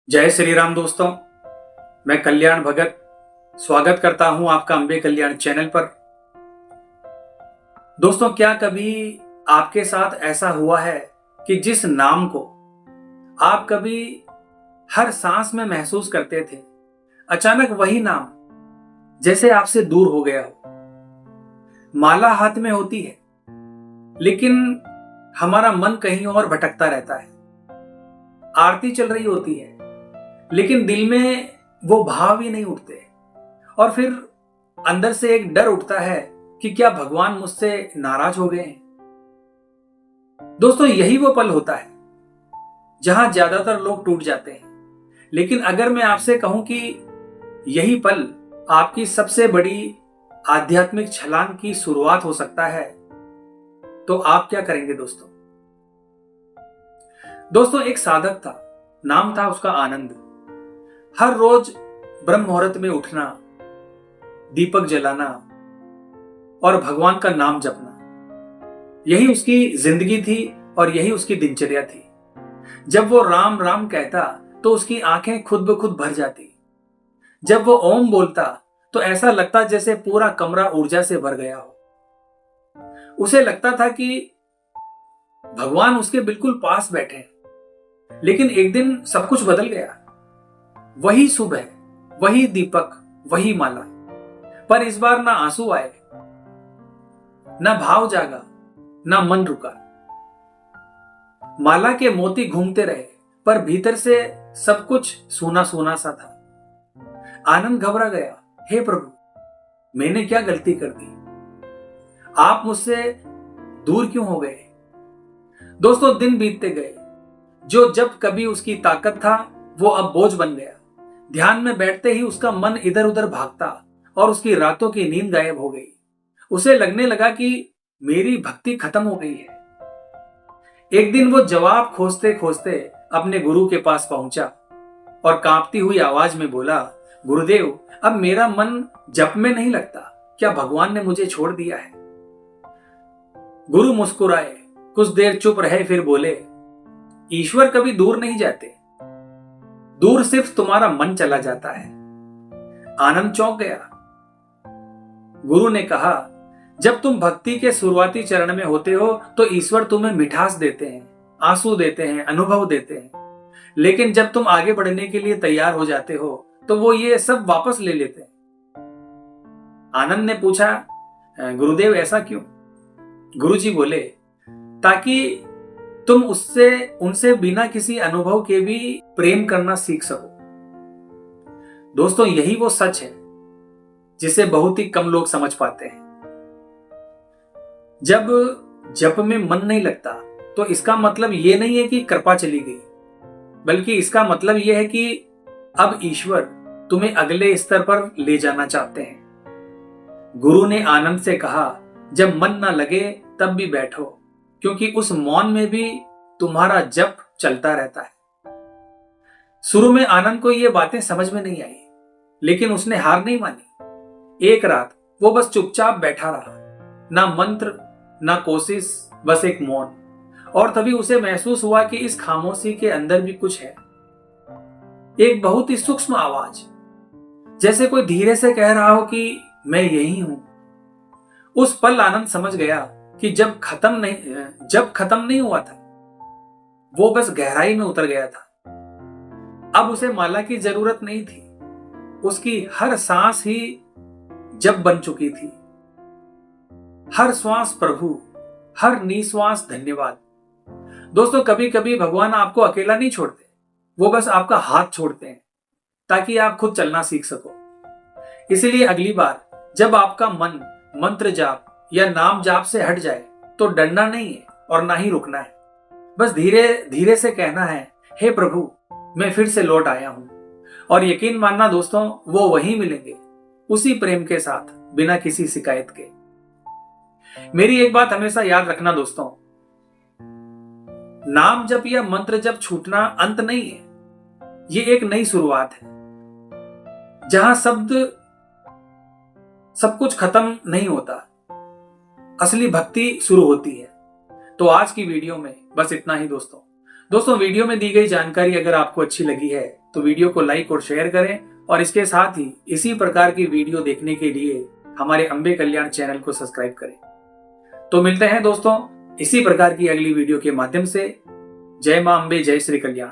जय श्री राम दोस्तों। मैं कल्याण भगत स्वागत करता हूं आपका अंबे कल्याण चैनल पर। दोस्तों, क्या कभी आपके साथ ऐसा हुआ है कि जिस नाम को आप कभी हर सांस में महसूस करते थे, अचानक वही नाम जैसे आपसे दूर हो गया हो। माला हाथ में होती है, लेकिन हमारा मन कहीं और भटकता रहता है। आरती चल रही होती है, लेकिन दिल में वो भाव ही नहीं उठते, और फिर अंदर से एक डर उठता है कि क्या भगवान मुझसे नाराज हो गए हैं। दोस्तों, यही वो पल होता है जहां ज्यादातर लोग टूट जाते हैं। लेकिन अगर मैं आपसे कहूं कि यही पल आपकी सबसे बड़ी आध्यात्मिक छलांग की शुरुआत हो सकता है, तो आप क्या करेंगे दोस्तों? दोस्तों, एक साधक था, नाम था उसका आनंद। हर रोज ब्रह्म मुहूर्त में उठना, दीपक जलाना और भगवान का नाम जपना, यही उसकी जिंदगी थी और यही उसकी दिनचर्या थी। जब वो राम राम कहता तो उसकी आंखें खुद ब खुद भर जाती। जब वो ओम बोलता तो ऐसा लगता जैसे पूरा कमरा ऊर्जा से भर गया हो। उसे लगता था कि भगवान उसके बिल्कुल पास बैठे हैं। लेकिन एक दिन सब कुछ बदल गया। वही सुबह, वही दीपक, वही माला, पर इस बार ना आंसू आए, ना भाव जागा, ना मन रुका। माला के मोती घूमते रहे, पर भीतर से सब कुछ सूना सूना सा था। आनंद घबरा गया। हे प्रभु, मैंने क्या गलती कर दी? आप मुझसे दूर क्यों हो गए? दोस्तों, दिन बीतते गए। जब कभी उसकी ताकत था, वो अब बोझ बन गया। ध्यान में बैठते ही उसका मन इधर उधर भागता और उसकी रातों की नींद गायब हो गई। उसे लगने लगा कि मेरी भक्ति खत्म हो गई है। एक दिन वो जवाब खोजते खोजते अपने गुरु के पास पहुंचा और कांपती हुई आवाज में बोला, गुरुदेव, अब मेरा मन जप में नहीं लगता। क्या भगवान ने मुझे छोड़ दिया है? गुरु मुस्कुराए, कुछ देर चुप रहे, फिर बोले, ईश्वर कभी दूर नहीं जाते, दूर सिर्फ तुम्हारा मन चला जाता है। आनंद चौंक गया। गुरु ने कहा, जब तुम भक्ति के शुरुआती चरण में होते हो तो ईश्वर तुम्हें मिठास देते हैं, आंसू देते हैं, अनुभव देते हैं। लेकिन जब तुम आगे बढ़ने के लिए तैयार हो जाते हो तो वो ये सब वापस ले लेते हैं। आनंद ने पूछा, गुरुदेव, ऐसा क्यों? गुरुजी बोले, ताकि तुम उनसे बिना किसी अनुभव के भी प्रेम करना सीख सको। दोस्तों, यही वो सच है जिसे बहुत ही कम लोग समझ पाते हैं। जब जप में मन नहीं लगता तो इसका मतलब यह नहीं है कि कृपा चली गई, बल्कि इसका मतलब यह है कि अब ईश्वर तुम्हें अगले स्तर पर ले जाना चाहते हैं। गुरु ने आनंद से कहा, जब मन ना लगे तब भी बैठो, क्योंकि उस मौन में भी तुम्हारा जप चलता रहता है। शुरू में आनंद को ये बातें समझ में नहीं आई, लेकिन उसने हार नहीं मानी। एक रात वो बस चुपचाप बैठा रहा, ना मंत्र ना कोशिश, बस एक मौन। और तभी उसे महसूस हुआ कि इस खामोशी के अंदर भी कुछ है। एक बहुत ही सूक्ष्म आवाज, जैसे कोई धीरे से कह रहा हो कि मैं यही हूं। उस पल आनंद समझ गया कि जब खत्म नहीं हुआ था, वो बस गहराई में उतर गया था। अब उसे माला की जरूरत नहीं थी, उसकी हर सांस ही जप बन चुकी थी। हर श्वास प्रभु, हर निश्वास धन्यवाद। दोस्तों, कभी कभी भगवान आपको अकेला नहीं छोड़ते, वो बस आपका हाथ छोड़ते हैं ताकि आप खुद चलना सीख सको। इसलिए अगली बार जब आपका मन मंत्र जाप या नाम जाप से हट जाए तो डरना नहीं है और ना ही रुकना है। बस धीरे धीरे से कहना है, हे प्रभु, मैं फिर से लौट आया हूं। और यकीन मानना दोस्तों, वो वहीं मिलेंगे, उसी प्रेम के साथ, बिना किसी शिकायत के। मेरी एक बात हमेशा याद रखना दोस्तों, नाम जप या मंत्र जप छूटना अंत नहीं है, ये एक नई शुरुआत है जहां सब कुछ खत्म नहीं होता, असली भक्ति शुरू होती है। तो आज की वीडियो में बस इतना ही दोस्तों। दोस्तों, वीडियो में दी गई जानकारी अगर आपको अच्छी लगी है तो वीडियो को लाइक और शेयर करें, और इसके साथ ही इसी प्रकार की वीडियो देखने के लिए हमारे अंबे कल्याण चैनल को सब्सक्राइब करें। तो मिलते हैं दोस्तों इसी प्रकार की अगली वीडियो के माध्यम से। जय मां अंबे, जय श्री कल्याण।